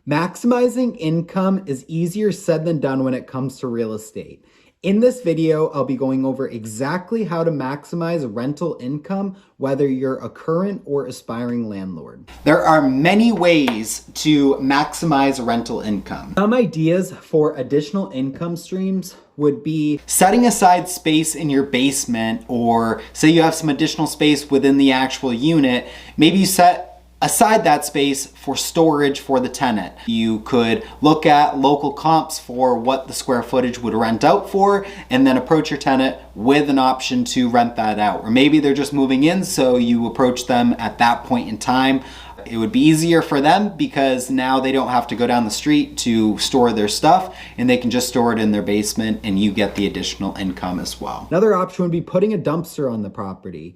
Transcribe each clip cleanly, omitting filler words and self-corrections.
Maximizing income is easier said than done when it comes to real estate. In this video, I'll be going over exactly how to maximize rental income, whether you're a current or aspiring landlord. There are many ways to maximize rental income. Some ideas for additional income streams would be setting aside space in your basement, or say you have some additional space within the actual unit. Maybe you set aside that space for storage for the tenant. You could look at local comps for what the square footage would rent out for, and then approach your tenant with an option to rent that out. Or maybe they're just moving in, so you approach them at that point in time. It would be easier for them because now they don't have to go down the street to store their stuff, and they can just store it in their basement, and you get the additional income as well. Another option would be putting a dumpster on the property.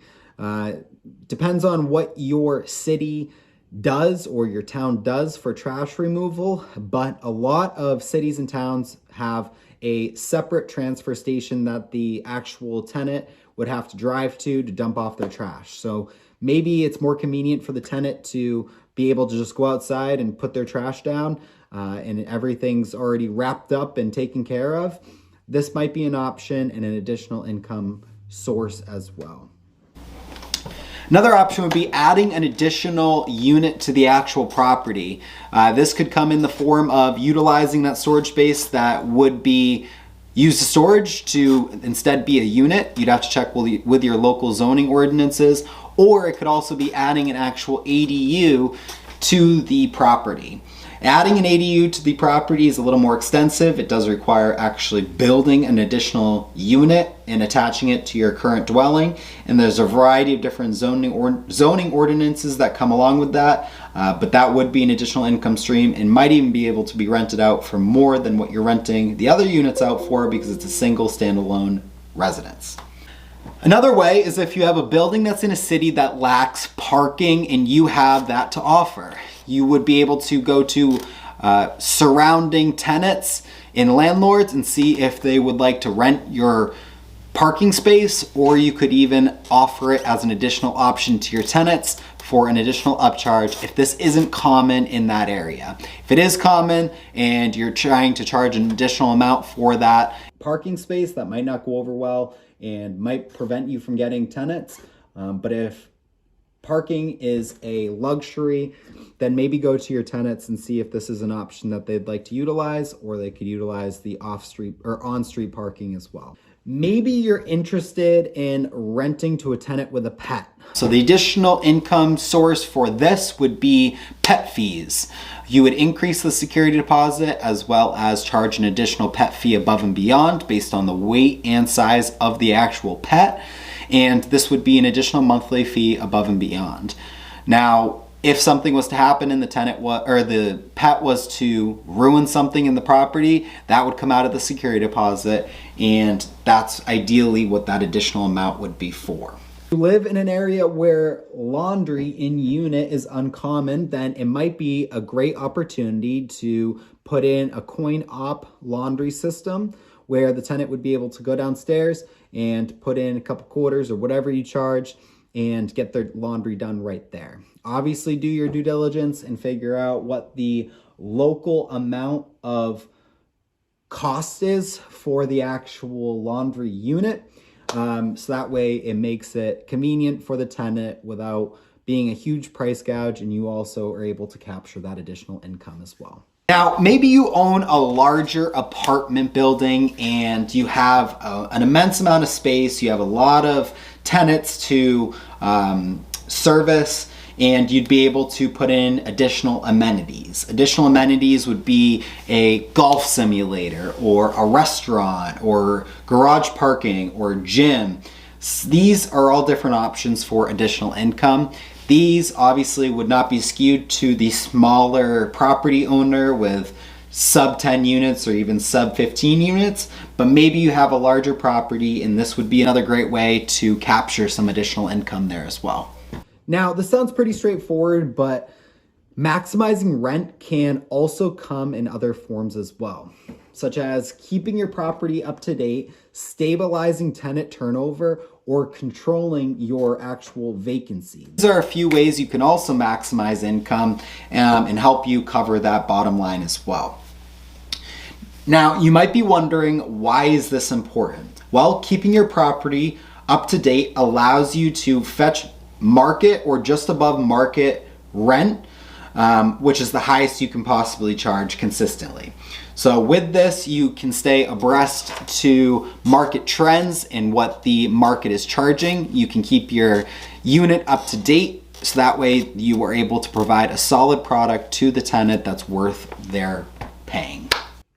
Depends on what your city does or your town does for trash removal, but a lot of cities and towns have a separate transfer station that the actual tenant would have to drive to dump off their trash. So maybe it's more convenient for the tenant to be able to just go outside and put their trash down, and everything's already wrapped up and taken care of. This might be an option and an additional income source as well. Another option would be adding an additional unit to the actual property. This could come in the form of utilizing that storage space that would be used as storage to instead be a unit. You'd have to check with your local zoning ordinances, or it could also be adding an actual ADU to the property. Adding an ADU to the property is a little more extensive. It does require actually building an additional unit and attaching it to your current dwelling. And there's a variety of different zoning ordinances that come along with that. But that would be an additional income stream and might even be able to be rented out for more than what you're renting the other units out for, because it's a single standalone residence. Another way is if you have a building that's in a city that lacks parking and you have that to offer. You would be able to go to surrounding tenants in Landlords and see if they would like to rent your parking space, or you could even offer it as an additional option to your tenants for an additional upcharge if this isn't common in that area. If it is common and you're trying to charge an additional amount for that parking space, that might not go over well and might prevent you from getting tenants. But if parking is a luxury, then maybe go to your tenants and see if this is an option that they'd like to utilize, or they could utilize the off-street or on-street parking as well. Maybe you're interested in renting to a tenant with a pet. So the additional income source for this would be pet fees. You would increase the security deposit as well as charge an additional pet fee above and beyond based on the weight and size of the actual pet. And this would be an additional monthly fee above and beyond. Now, if something was to happen and the pet was to ruin something in the property, that would come out of the security deposit, and that's ideally what that additional amount would be for. If you live in an area where laundry in unit is uncommon, then it might be a great opportunity to put in a coin-op laundry system where the tenant would be able to go downstairs and put in a couple quarters or whatever you charge and get their laundry done right there. Obviously, do your due diligence and figure out what the local amount of cost is for the actual laundry unit. So that way it makes it convenient for the tenant without being a huge price gouge, and you also are able to capture that additional income as well. Now, maybe you own a larger apartment building and you have an immense amount of space, you have a lot of tenants to service, and you'd be able to put in additional amenities. Additional amenities would be a golf simulator or a restaurant or garage parking or gym. These are all different options for additional income. These obviously would not be skewed to the smaller property owner with sub 10 units or even sub 15 units, but maybe you have a larger property and this would be another great way to capture some additional income there as well. Now, this sounds pretty straightforward, but maximizing rent can also come in other forms as well. such as keeping your property up to date, stabilizing tenant turnover, or controlling your actual vacancy. These are a few ways you can also maximize income and help you cover that bottom line as well. Now, you might be wondering, why is this important? Well, keeping your property up to date allows you to fetch market or just above market rent, which is the highest you can possibly charge consistently. So with this, you can stay abreast to market trends and what the market is charging. You can keep your unit up to date, so that way you are able to provide a solid product to the tenant that's worth their paying.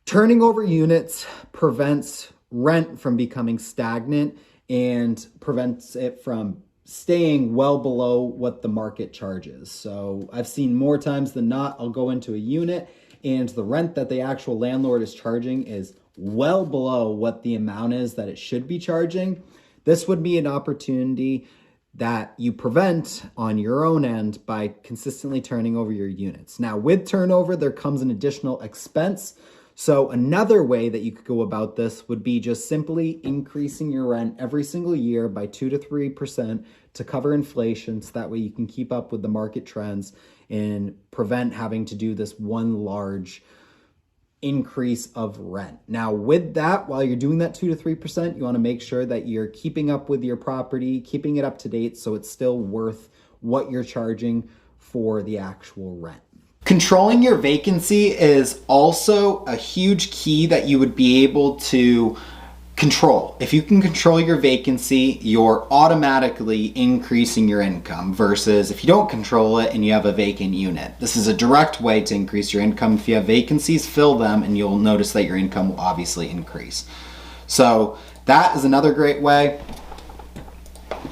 Turning over units prevents rent from becoming stagnant and prevents it from staying well below what the market charges. So I've seen more times than not, I'll go into a unit and the rent that the actual landlord is charging is well below what the amount is that it should be charging. This would be an opportunity that you prevent on your own end by consistently turning over your units. Now, with turnover, there comes an additional expense. So another way that you could go about this would be just simply increasing your rent every single year by 2 to 3% to cover inflation, so that way you can keep up with the market trends and prevent having to do this one large increase of rent. Now, with that, while you're doing that 2 to 3%, you want to make sure that you're keeping up with your property, keeping it up to date so it's still worth what you're charging for the actual rent. Controlling your vacancy is also a huge key that you would be able to control. If you can control your vacancy, you're automatically increasing your income, versus if you don't control it and you have a vacant unit. This is a direct way to increase your income. If you have vacancies, fill them and you'll notice that your income will obviously increase. So that is another great way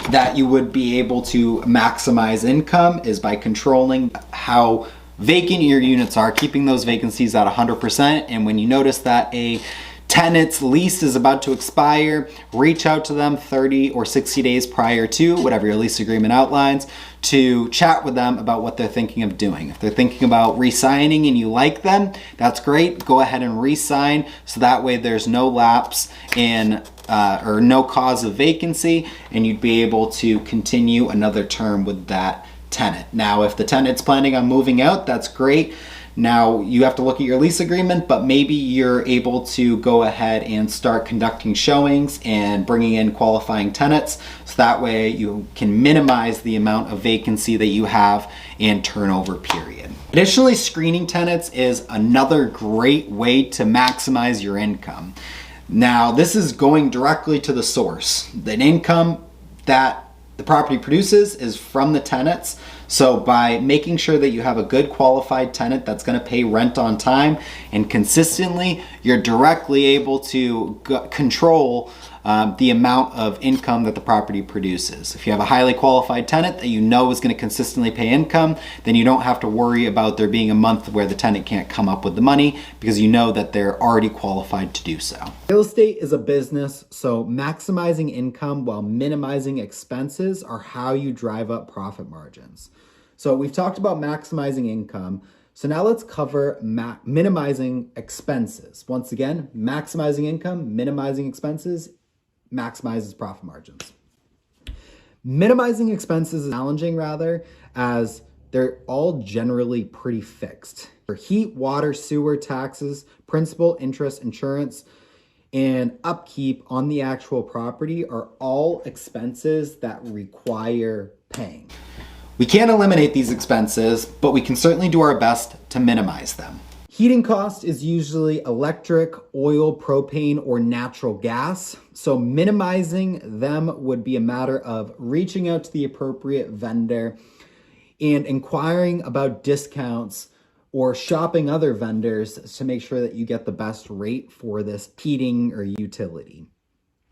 that you would be able to maximize income, is by controlling how vacant your units are, keeping those vacancies at 100%. And when you notice that a tenant's lease is about to expire, reach out to them 30 or 60 days prior to whatever your lease agreement outlines to chat with them about what they're thinking of doing. If they're thinking about re-signing and you like them, that's great. Go ahead and re-sign, so that way there's no lapse in or no cause of vacancy, and you'd be able to continue another term with that tenant. Now, if the tenant's planning on moving out, that's great. Now you have to look at your lease agreement, but maybe you're able to go ahead and start conducting showings and bringing in qualifying tenants, so that way you can minimize the amount of vacancy that you have and turnover period. Additionally, screening tenants is another great way to maximize your income. Now, this is going directly to the source. The income that the property produces is from the tenants. So by making sure that you have a good qualified tenant that's going to pay rent on time and consistently, you're directly able to control the amount of income that the property produces. If you have a highly qualified tenant that you know is going to consistently pay income, then you don't have to worry about there being a month where the tenant can't come up with the money, because you know that they're already qualified to do so. Real estate is a business, so maximizing income while minimizing expenses are how you drive up profit margins. So we've talked about maximizing income. So now let's cover minimizing expenses. Once again, maximizing income, minimizing expenses, maximizes profit margins. Minimizing expenses is challenging, rather, as they're all generally pretty fixed. For heat, water, sewer, taxes, principal, interest, insurance, and upkeep on the actual property are all expenses that require paying. We can't eliminate these expenses, but we can certainly do our best to minimize them. Heating cost is usually electric, oil, propane, or natural gas. So minimizing them would be a matter of reaching out to the appropriate vendor and inquiring about discounts or shopping other vendors to make sure that you get the best rate for this heating or utility.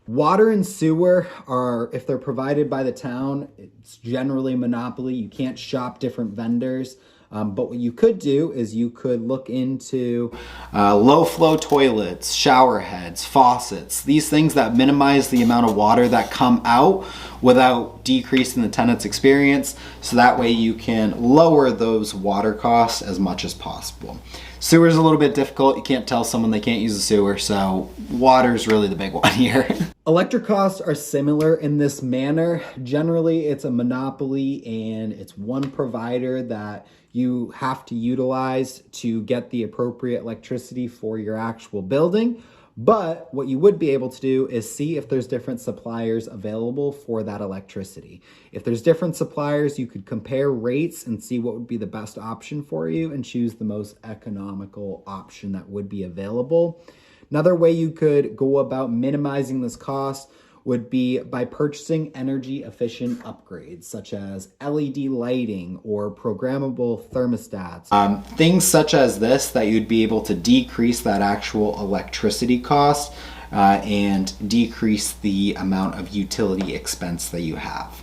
Water and sewer are, if they're provided by the town, it's generally a monopoly. You can't shop different vendors. But what you could do is you could look into low flow toilets, shower heads, faucets, these things that minimize the amount of water that come out without decreasing the tenant's experience. So that way you can lower those water costs as much as possible. Sewer is a little bit difficult. You can't tell someone they can't use a sewer, so water is really the big one here. Electric costs are similar in this manner. Generally, it's a monopoly and it's one provider that you have to utilize to get the appropriate electricity for your actual building. But what you would be able to do is see if there's different suppliers available for that electricity. If there's different suppliers, you could compare rates and see what would be the best option for you and choose the most economical option that would be available. Another way you could go about minimizing this cost would be by purchasing energy efficient upgrades such as LED lighting or programmable thermostats. Things such as this that you'd be able to decrease that actual electricity cost and decrease the amount of utility expense that you have.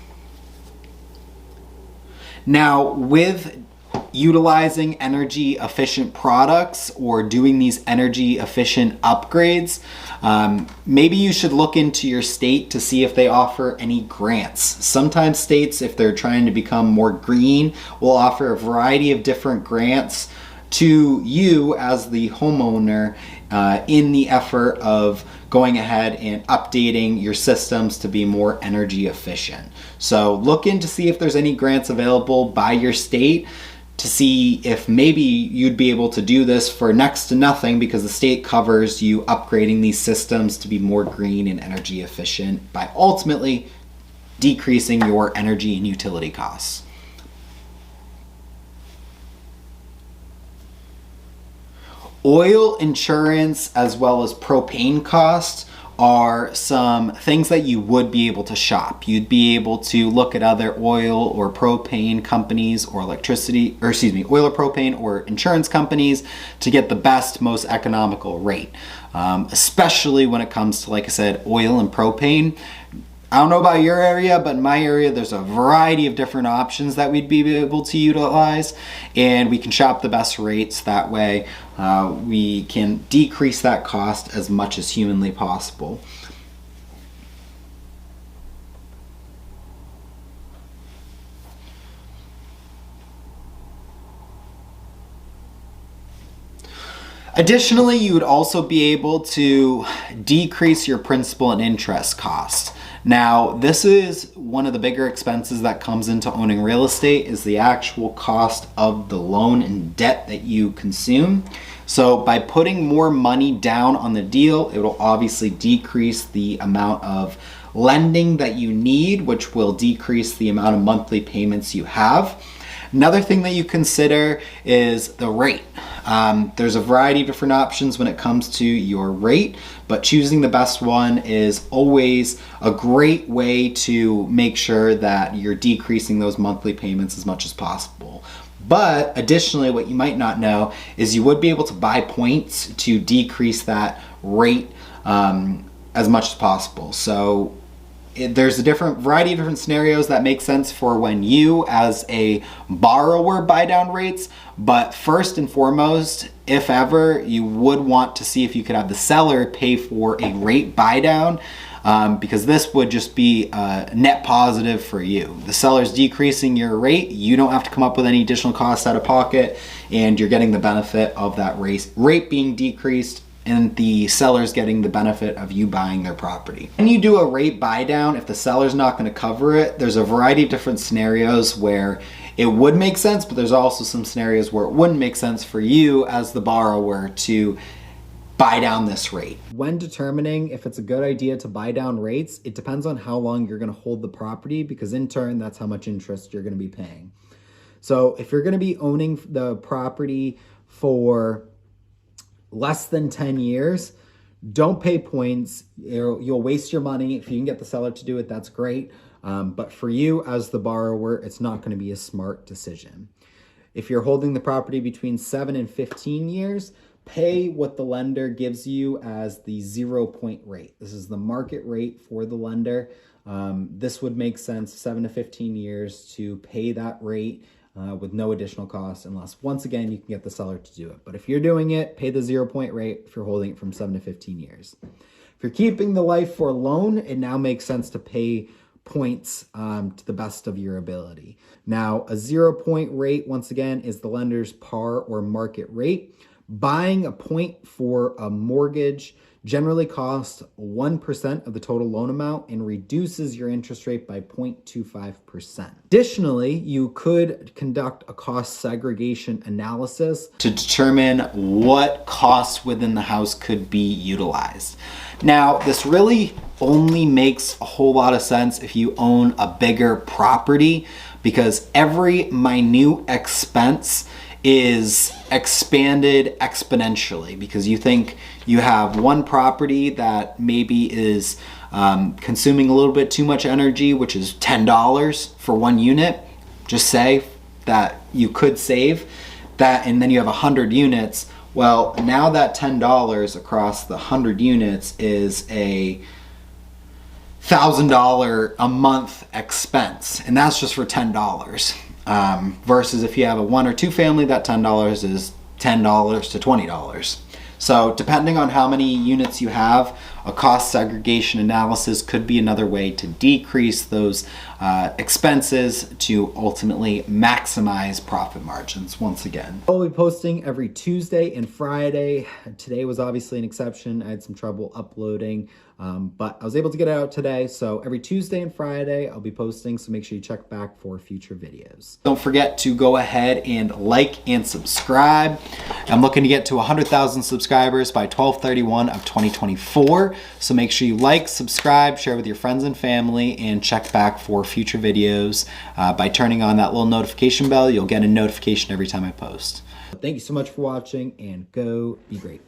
Now, with utilizing energy efficient products or doing these energy efficient upgrades, maybe you should look into your state to see if they offer any grants. Sometimes states, if they're trying to become more green, will offer a variety of different grants to you as the homeowner in the effort of going ahead and updating your systems to be more energy efficient. So look in to see if there's any grants available by your state, to see if maybe you'd be able to do this for next to nothing because the state covers you upgrading these systems to be more green and energy efficient by ultimately decreasing your energy and utility costs. Oil insurance as well as propane costs are some things that you would be able to shop. You'd be able to look at other oil or propane companies or oil or propane or insurance companies to get the best, most economical rate. Especially when it comes to, like I said, oil and propane. I don't know about your area, but in my area, there's a variety of different options that we'd be able to utilize, and we can shop the best rates. That way, we can decrease that cost as much as humanly possible. Additionally, you would also be able to decrease your principal and interest costs. Now, this is one of the bigger expenses that comes into owning real estate, is the actual cost of the loan and debt that you consume. So by putting more money down on the deal, it will obviously decrease the amount of lending that you need, which will decrease the amount of monthly payments you have. Another thing that you consider is the rate. There's a variety of different options when it comes to your rate, but choosing the best one is always a great way to make sure that you're decreasing those monthly payments as much as possible. But additionally, what you might not know is you would be able to buy points to decrease that rate as much as possible. So there's a variety of different scenarios that make sense for when you as a borrower buy down rates, but first and foremost, if ever, you would want to see if you could have the seller pay for a rate buy down, because this would just be a net positive for you. The seller's decreasing your rate, you don't have to come up with any additional costs out of pocket, and you're getting the benefit of that rate being decreased, and the seller's getting the benefit of you buying their property. When you do a rate buy down, if the seller's not going to cover it, there's a variety of different scenarios where it would make sense, but there's also some scenarios where it wouldn't make sense for you as the borrower to buy down this rate. When determining if it's a good idea to buy down rates, it depends on how long you're going to hold the property, because in turn, that's how much interest you're going to be paying. So if you're going to be owning the property for less than 10 years, don't pay points. You'll waste your money. If you can get the seller to do it, that's great. But for you as the borrower, it's not going to be a smart decision. If you're holding the property between 7 and 15 years, pay what the lender gives you as the 0-point rate. This is the market rate for the lender. This would make sense, 7 to 15 years, to pay that rate with no additional cost, unless once again you can get the seller to do it. But if you're doing it, pay the 0% rate if you're holding it from 7 to 15 years. If you're keeping the life for loan, it now makes sense to pay points to the best of your ability. Now, a 0% rate, once again, is the lender's par or market rate. Buying a point for a mortgage generally costs 1% of the total loan amount and reduces your interest rate by 0.25%. Additionally, you could conduct a cost segregation analysis to determine what costs within the house could be utilized. Now, this really only makes a whole lot of sense if you own a bigger property, because every minute expense is expanded exponentially, because you think you have one property that maybe is consuming a little bit too much energy, which is $10 for one unit. Just say that you could save that, and then you have 100 units. Well, now that $10 across the 100 units is a $1,000 a month expense, and that's just for $10. Versus if you have a 1 or 2 family, that $10 is $10 to $20. So depending on how many units you have, a cost segregation analysis could be another way to decrease those expenses to ultimately maximize profit margins once again. I'll be posting every Tuesday and Friday. Today was obviously an exception. I had some trouble uploading, but I was able to get it out today. So every Tuesday and Friday I'll be posting, so make sure you check back for future videos. Don't forget to go ahead and like and subscribe. I'm looking to get to 100,000 subscribers by 12/31 of 2024. So make sure you like, subscribe, share with your friends and family, and check back for future videos. By turning on that little notification bell, you'll get a notification every time I post. Thank you so much for watching, and go be great.